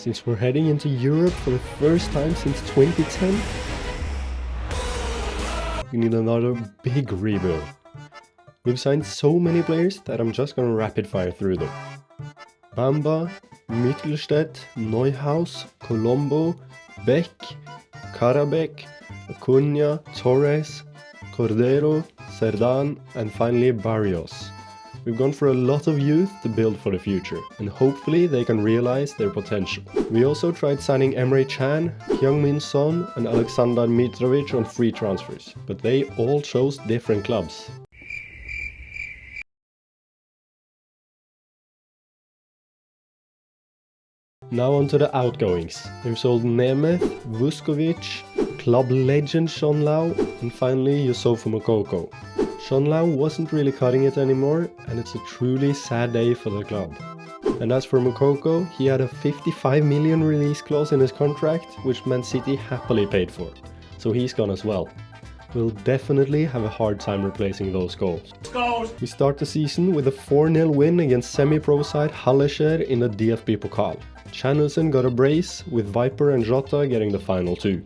since we're heading into Europe for the first time since 2010, we need another big rebuild. We've signed so many players that I'm just gonna rapid fire through them. Bamba, Mittelstedt, Neuhaus, Colombo, Beck, Karabek, Acuna, Torres, Cordero, Cerdan, and finally Barrios. We've gone for a lot of youth to build for the future, and hopefully they can realize their potential. We also tried signing Emre Can, Heung-min Son and Aleksandar Mitrovic on free transfers, but they all chose different clubs. Now on to the outgoings. We've sold Nemeth, Vuskovic, club legend Sean Lau, and finally Yusufu Moukoko. Sean Lau wasn't really cutting it anymore, and it's a truly sad day for the club. And as for Moukoko, he had a 55 million release clause in his contract, which Man City happily paid for, so he's gone as well. We'll definitely have a hard time replacing those goals. We start the season with a 4-0 win against semi-pro side Hallescher in the DFB Pokal. Chanelson got a brace, with Viper and Jota getting the final 2.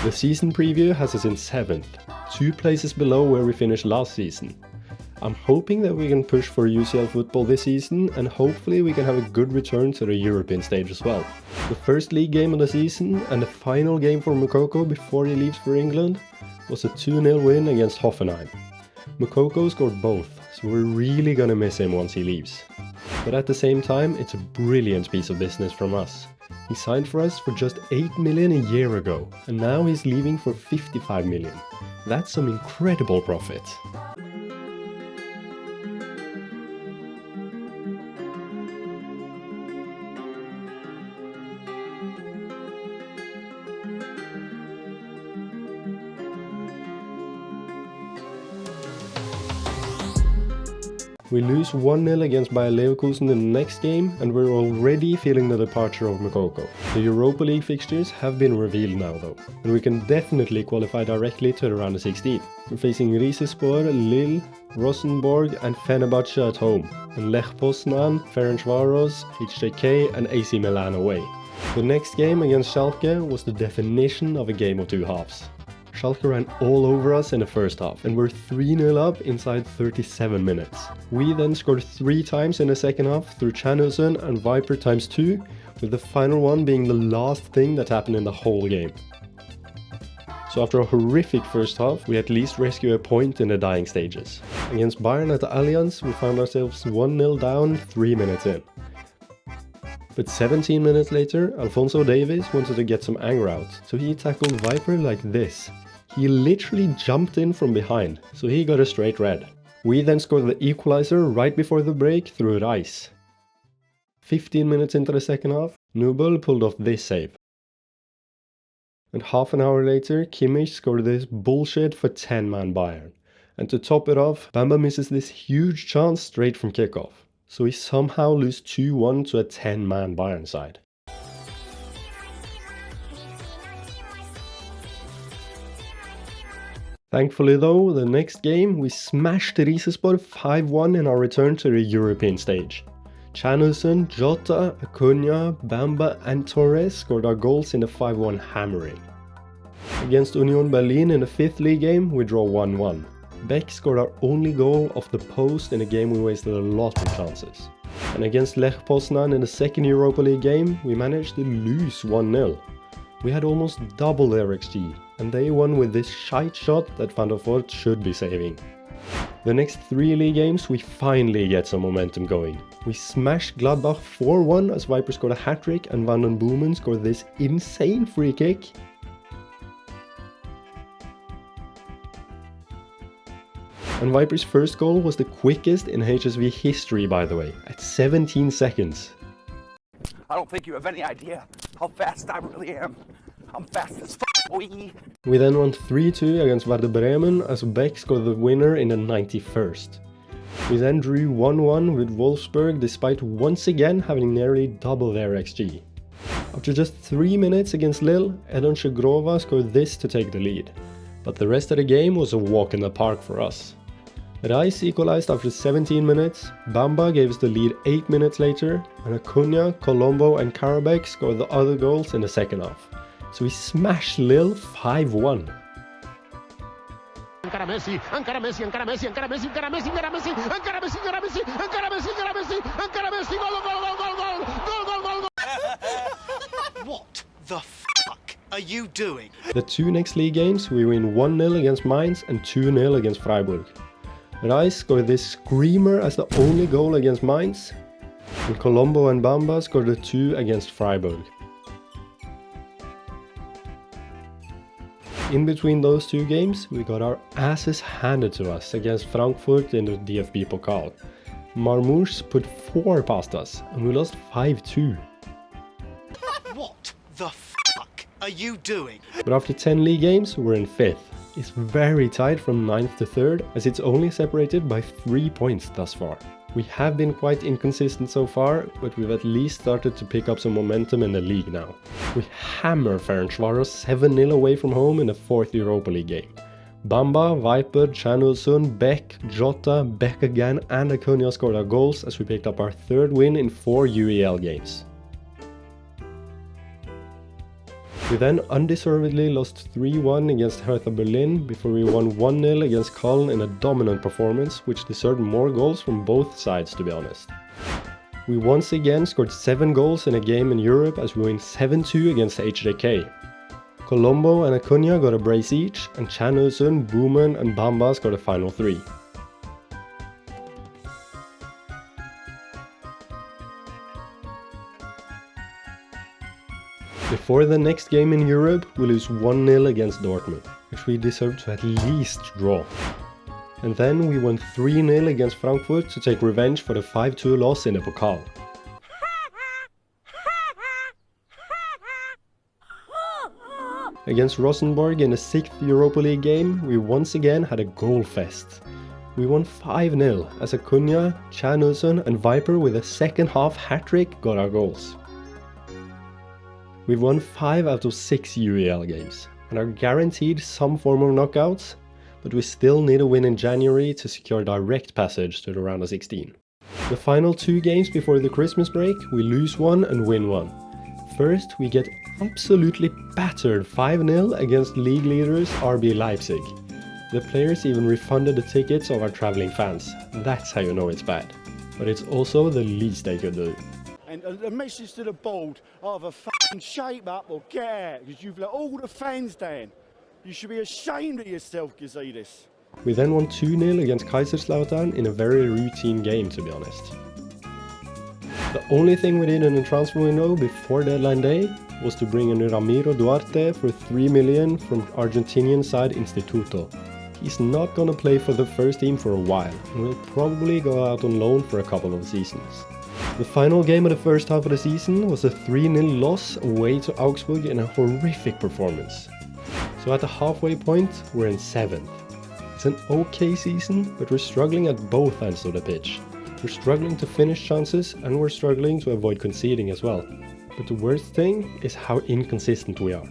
The season preview has us in 7th, 2 places below where we finished last season. I'm hoping that we can push for UCL football this season, and hopefully we can have a good return to the European stage as well. The first league game of the season and the final game for Moukoko before he leaves for England was a 2-0 win against Hoffenheim. Moukoko scored both, so we're really gonna miss him once he leaves. But at the same time, it's a brilliant piece of business from us. He signed for us for just 8 million a year ago, and now he's leaving for 55 million. That's some incredible profit. We lose 1-0 against Bayer Leverkusen in the next game, and we're already feeling the departure of Moukoko. The Europa League fixtures have been revealed now though, and we can definitely qualify directly to the round of 16. We're facing Rizespor, Lille, Rosenborg and Fenerbahce at home, and Lech Poznan, Ferencvaros, HJK and AC Milan away. The next game against Schalke was the definition of a game of two halves. Schalke ran all over us in the first half, and we're 3-0 up inside 37 minutes. We then scored 3 times in the second half through Chanelson and Viper ×2, with the final one being the last thing that happened in the whole game. So after a horrific first half, we at least rescue a point in the dying stages. Against Bayern at the Allianz, we found ourselves 1-0 down 3 minutes in. But 17 minutes later, Alphonso Davies wanted to get some anger out, so he tackled Viper like this. He literally jumped in from behind, so he got a straight red. We then scored the equalizer right before the break through Rice. 15 minutes into the second half, Nubel pulled off this save. And half an hour later, Kimmich scored this bullshit for 10-man Bayern. And to top it off, Bamba misses this huge chance straight from kickoff. So we somehow lose 2-1 to a 10-man Bayern side. Thankfully though, the next game we smashed Rizespor 5-1 in our return to the European stage. Chanelson, Jota, Acuna, Bamba and Torres scored our goals in the 5-1 hammering. Against Union Berlin in the 5th league game, we draw 1-1. Beck scored our only goal off the post in a game we wasted a lot of chances. And against Lech Poznan in the 2nd Europa League game, we managed to lose 1-0. We had almost double their XG, and they won with this shite shot that Van der Voort should be saving. The next 3 league games we finally get some momentum going. We smashed Gladbach 4-1 as Viper scored a hat-trick and Van den Boomen scored this insane free kick. And Viper's first goal was the quickest in HSV history, by the way, at 17 seconds. I don't think you have any idea how fast I really am. I'm fast as f***, boy. We then won 3-2 against Werder Bremen as Beck scored the winner in the 91st. We then drew 1-1 with Wolfsburg despite once again having nearly double their XG. After just 3 minutes against Lille, Edon Shegrova scored this to take the lead. But the rest of the game was a walk in the park for us. Reis equalized after 17 minutes, Bamba gave us the lead 8 minutes later, and Acuna, Colombo and Karabekh scored the other goals in the second half. So we smashed Lille 5-1. Encara Messi, encara Messi, encara Messi, encara Messi, encara Messi, encara Messi, encara Messi, encara Messi, encara Messi, encara Messi, encara Messi, gol, gol, gol, gol, gol, gol, gol, gol, gol. What the fuck are you doing? The two next league games we win 1-0 against Mainz and 2-0 against Freiburg. Reis scored this screamer as the only goal against Mainz, and Colombo and Bamba scored the 2 against Freiburg. In between those two games, we got our asses handed to us against Frankfurt in the DFB Pokal. Marmouche put 4 past us, and we lost 5-2. What the fuck are you doing? But after 10 league games, we're in 5th. It's very tight from 9th to 3rd, as it's only separated by 3 points thus far. We have been quite inconsistent so far, but we've at least started to pick up some momentum in the league now. We hammer Ferencvaros 7-0 away from home in the 4th Europa League game. Bamba, Viper, Chanulsun, Beck, Jota, Beck again and Acuna scored our goals as we picked up our 3rd win in 4 UEL games. We then undeservedly lost 3-1 against Hertha Berlin before we won 1-0 against Köln in a dominant performance, which deserved more goals from both sides, to be honest. We once again scored 7 goals in a game in Europe as we win 7-2 against HJK. Colombo and Acuna got a brace each, and Chanulsun, Boomen and Bamba scored a final 3. Before the next game in Europe, we lose 1-0 against Dortmund, which we deserve to at least draw. And then we won 3-0 against Frankfurt to take revenge for the 5-2 loss in the Pokal. Against Rosenborg in the 6th Europa League game, we once again had a goal fest. We won 5-0 as Acuna, Chanulsun and Viper with a second half hat-trick got our goals. We've won 5 out of 6 UEL games and are guaranteed some form of knockouts, but we still need a win in January to secure direct passage to the round of 16. The final 2 games before the Christmas break, we lose 1 and win 1. First, we get absolutely battered 5-0 against league leaders RB Leipzig. The players even refunded the tickets of our travelling fans. That's how you know it's bad. But it's also the least they could do. And the message to the board, either f***ing shape up or get out, because you've let all the fans down. You should be ashamed of yourself, Gazidis. We then won 2-0 against Kaiserslautern in a very routine game, to be honest. The only thing we did in the transfer window before deadline day was to bring in Ramiro Duarte for 3 million from Argentinian side Instituto. He's not gonna play for the first team for a while and will probably go out on loan for a couple of seasons. The final game of the first half of the season was a 3-0 loss away to Augsburg in a horrific performance. So at the halfway point, we're in 7th. It's an okay season, but we're struggling at both ends of the pitch. We're struggling to finish chances and we're struggling to avoid conceding as well. But the worst thing is how inconsistent we are.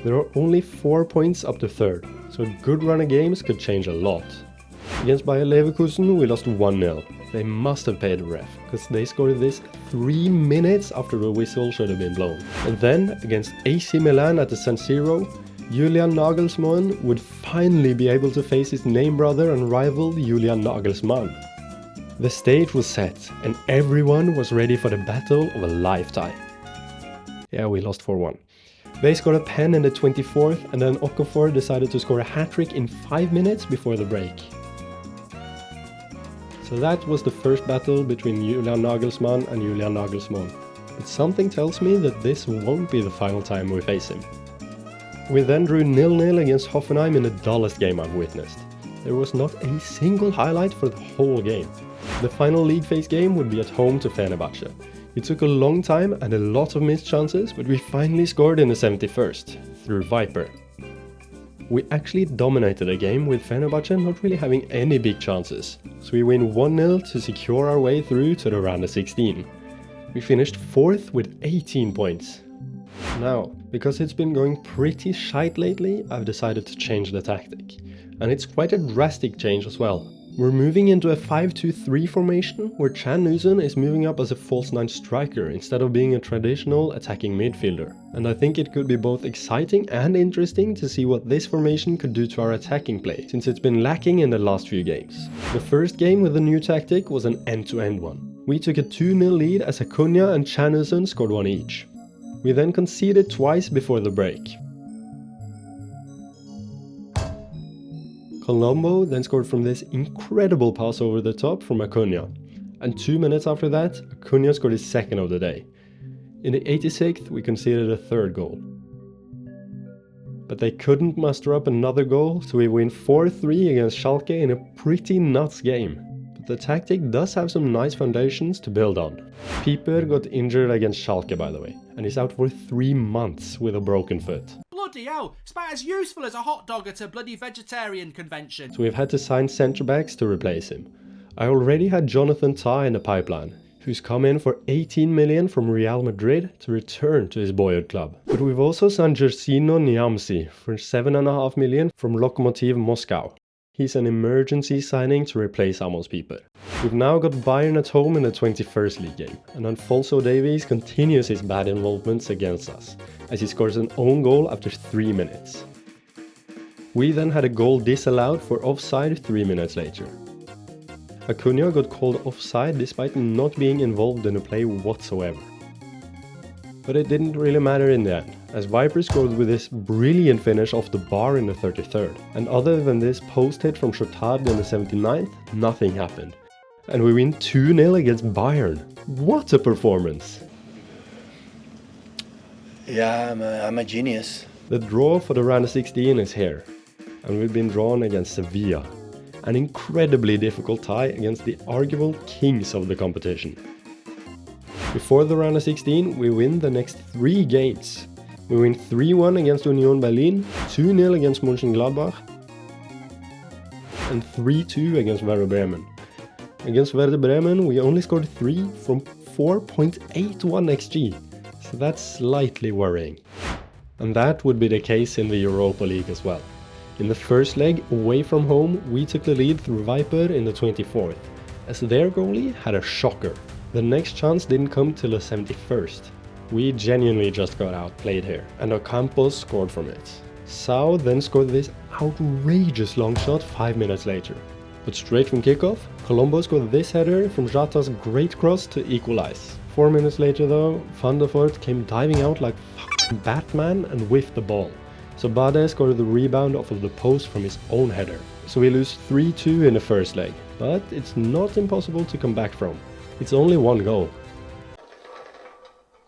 There are only 4 points up to 3rd, so a good run of games could change a lot. Against Bayer Leverkusen we lost 1-0. They must have paid the ref, because they scored this 3 minutes after the whistle should have been blown. And then, against AC Milan at the San Siro, Julian Nagelsmåen would finally be able to face his name brother and rival Julian Nagelsmann. The stage was set, and everyone was ready for the battle of a lifetime. Yeah, we lost 4-1. They scored a pen in the 24th, and then Okafor decided to score a hat-trick in 5 minutes before the break. So that was the first battle between Julian Nagelsmann and Julian Nagelsmann. But something tells me that this won't be the final time we face him. We then drew 0-0 against Hoffenheim in the dullest game I've witnessed. There was not a single highlight for the whole game. The final league phase game would be at home to Fenerbahce. It took a long time and a lot of missed chances, but we finally scored in the 71st, through Viper. We actually dominated the game with Fenerbahce not really having any big chances, so we win 1-0 to secure our way through to the round of 16. We finished 4th with 18 points. Now, because it's been going pretty shite lately, I've decided to change the tactic. And it's quite a drastic change as well. We're moving into a 5-2-3 formation where Chan Nusen is moving up as a false 9 striker instead of being a traditional attacking midfielder. And I think it could be both exciting and interesting to see what this formation could do to our attacking play, since it's been lacking in the last few games. The first game with the new tactic was an end-to-end one. We took a 2-0 lead as Acuna and Chan Nusen scored one each. We then conceded twice before the break. Colombo then scored from this incredible pass over the top from Acuna, and 2 minutes after that, Acuna scored his second of the day. In the 86th, we conceded a third goal. But they couldn't muster up another goal, so we win 4-3 against Schalke in a pretty nuts game. But the tactic does have some nice foundations to build on. Pieper got injured against Schalke, by the way, and is out for 3 months with a broken foot. Bloody hell, it's about as useful as a hot dog at a bloody vegetarian convention. So we've had to sign centre-backs to replace him. I already had Jonathan Tah in the pipeline, who's come in for 18 million from Real Madrid to return to his boyhood club. But we've also signed Jersino Niamsi for 7.5 million from Lokomotiv Moscow. He's an emergency signing to replace Amos Pieper. We've now got Bayern at home in the 21st league game, and Alphonso Davies continues his bad involvements against us, as he scores an own goal after 3 minutes. We then had a goal disallowed for offside 3 minutes later. Acuna got called offside despite not being involved in the play whatsoever. But it didn't really matter in the end, as Viper scored with this brilliant finish off the bar in the 33rd. And other than this post hit from Chotard in the 79th, nothing happened. And we win 2-0 against Bayern. What a performance! Yeah, I'm a genius. The draw for the round of 16 is here, and we've been drawn against Sevilla. An incredibly difficult tie against the arguable kings of the competition. Before the round of 16, we win the next 3 games. We win 3-1 against Union Berlin, 2-0 against Mönchengladbach, and 3-2 against Werder Bremen. Against Werder Bremen, we only scored 3 from 4.81 XG, so that's slightly worrying. And that would be the case in the Europa League as well. In the first leg, away from home, we took the lead through Viper in the 24th, as their goalie had a shocker. The next chance didn't come till the 71st. We genuinely just got outplayed here, and Ocampos scored from it. Sao then scored this outrageous long shot 5 minutes later. But straight from kickoff, Colombo scored this header from Jata's great cross to equalize. 4 minutes later though, Van der Voort came diving out like f***ing Batman and whiffed the ball. So Bade scored the rebound off of the post from his own header. So we lose 3-2 in the first leg, but it's not impossible to come back from. It's only 1 goal.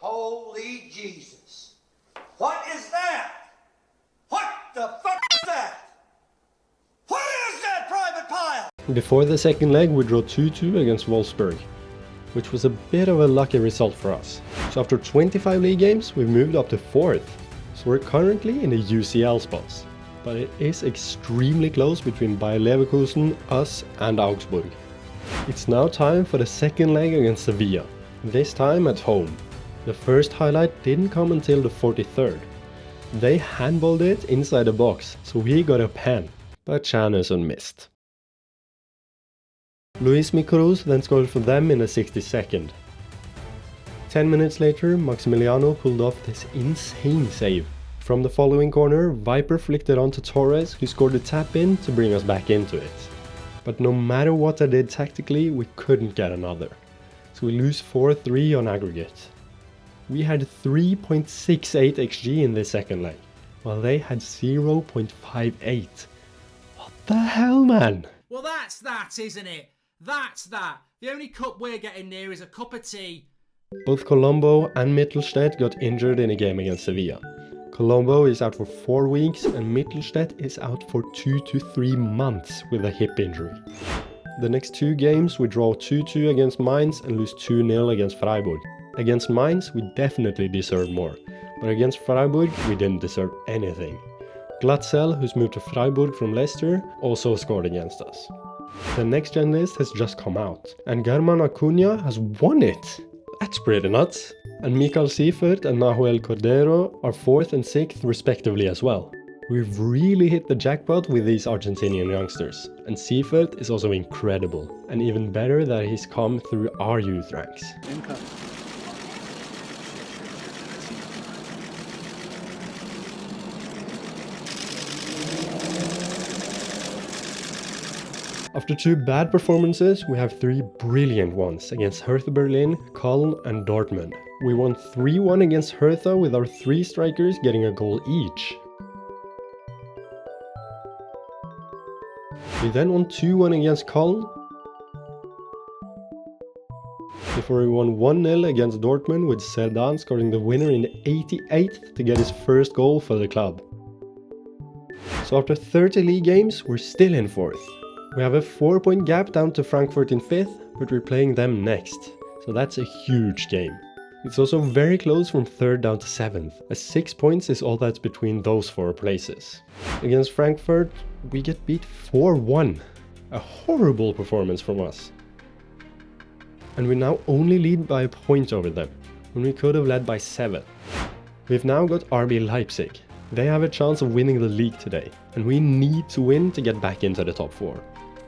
Holy Jesus. What is that? What the fuck is that? What is that private pile? Before the second leg, we drew 2-2 against Wolfsburg, which was a bit of a lucky result for us. So after 25 league games, we've moved up to 4th. So we're currently in the UCL spots, but it is extremely close between Bayer Leverkusen, us and Augsburg. It's now time for the second leg against Sevilla, this time at home. The first highlight didn't come until the 43rd. They handballed it inside the box, so we got a pen, but Chanison missed. Luis Mikrus then scored for them in the 62nd. 10 minutes later, Maximiliano pulled off this insane save. From the following corner, Viper flicked it on to Torres, who scored a tap-in to bring us back into it. But no matter what I did tactically, we couldn't get another. So we lose 4-3 on aggregate. We had 3.68 XG in this second leg, while they had 0.58. What the hell, man? Well, that's that, isn't it? That's that. The only cup we're getting near is a cup of tea. Both Colombo and Mittelstedt got injured in a game against Sevilla. Colombo is out for 4 weeks and Mittelstedt is out for 2 to 3 months with a hip injury. The next 2 games we draw 2-2 against Mainz and lose 2-0 against Freiburg. Against Mainz we definitely deserved more, but against Freiburg we didn't deserve anything. Glatzel, who's moved to Freiburg from Leicester, also scored against us. The next gen list has just come out, and German Acuna has won it! That's pretty nuts! And Mikael Seifert and Nahuel Cordero are 4th and 6th respectively as well. We've really hit the jackpot with these Argentinian youngsters, and Seifert is also incredible, and even better that he's come through our youth ranks. After 2 bad performances, we have 3 brilliant ones against Hertha Berlin, Köln and Dortmund. We won 3-1 against Hertha with our 3 strikers getting a goal each. We then won 2-1 against Köln, before we won 1-0 against Dortmund with Sedan scoring the winner in the 88th to get his first goal for the club. So after 30 league games, we're still in 4th. We have a 4-point gap down to Frankfurt in 5th, but we're playing them next, so that's a huge game. It's also very close from 3rd down to 7th, as 6 points is all that's between those 4 places. Against Frankfurt, we get beat 4-1, a horrible performance from us. And we now only lead by a point over them, when we could have led by 7. We've now got RB Leipzig. They have a chance of winning the league today, and we need to win to get back into the top 4.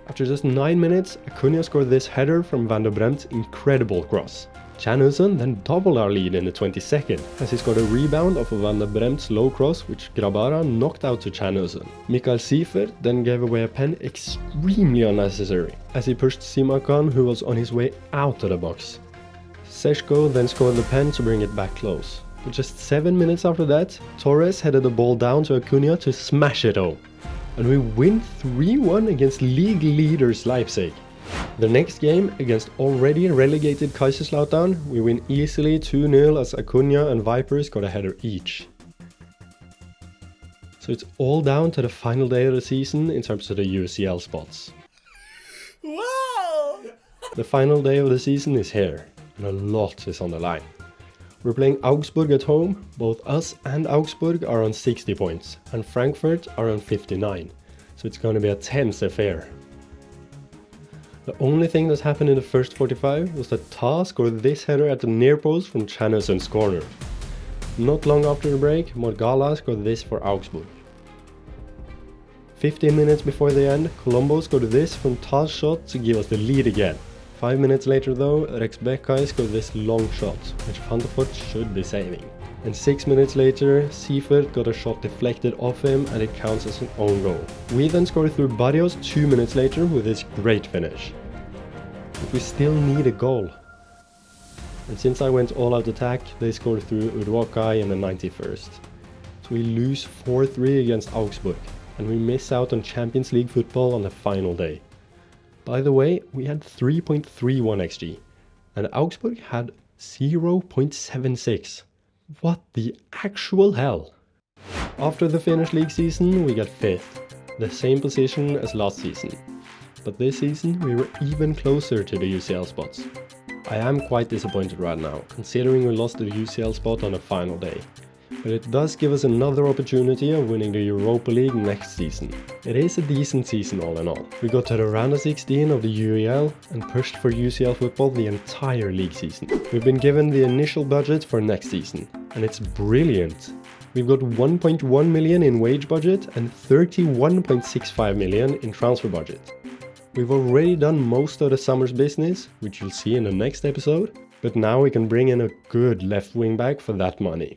After just 9 minutes, Acuna scored this header from Van der Bremt's incredible cross. Chanhusen then doubled our lead in the 22nd, as he scored a rebound off of Van der Bremt's low cross, which Grabara knocked out to Chanhusen. Mikael Seifert then gave away a pen extremely unnecessary, as he pushed Simakan, who was on his way out of the box. Seško then scored the pen to bring it back close. But just 7 minutes after that, Torres headed the ball down to Acuna to smash it home. And we win 3-1 against league leaders Leipzig. The next game, against already relegated Kaiserslautern, we win easily 2-0 as Acuna and Vipers got a header each. So it's all down to the final day of the season in terms of the UCL spots. Wow! The final day of the season is here, and a lot is on the line. We're playing Augsburg at home. Both us and Augsburg are on 60 points, and Frankfurt are on 59, so it's going to be a tense affair. The only thing that's happened in the first 45 was that Ta scored this header at the near post from Chanhusen's corner. Not long after the break, Morgala scored this for Augsburg. 15 minutes before the end, Colombo scored this from Ta's shot to give us the lead again. 5 minutes later though, Rex Bekkay scored this long shot, which Van der Voort should be saving. And 6 minutes later, Seifert got a shot deflected off him and it counts as an own goal. We then scored through Barrios 2 minutes later with this great finish. But we still need a goal. And since I went all out attack, they scored through Uruguay in the 91st. So we lose 4-3 against Augsburg, and we miss out on Champions League football on the final day. By the way, we had 3.31 XG, and Augsburg had 0.76. What the actual hell? After the Finnish league season, we got 5th, the same position as last season. But this season, we were even closer to the UCL spots. I am quite disappointed right now, considering we lost the UCL spot on the final day. But it does give us another opportunity of winning the Europa League next season. It is a decent season all in all. We got to the round of 16 of the UEL and pushed for UCL football the entire league season. We've been given the initial budget for next season, and it's brilliant. We've got 1.1 million in wage budget and 31.65 million in transfer budget. We've already done most of the summer's business, which you'll see in the next episode, but now we can bring in a good left wing back for that money.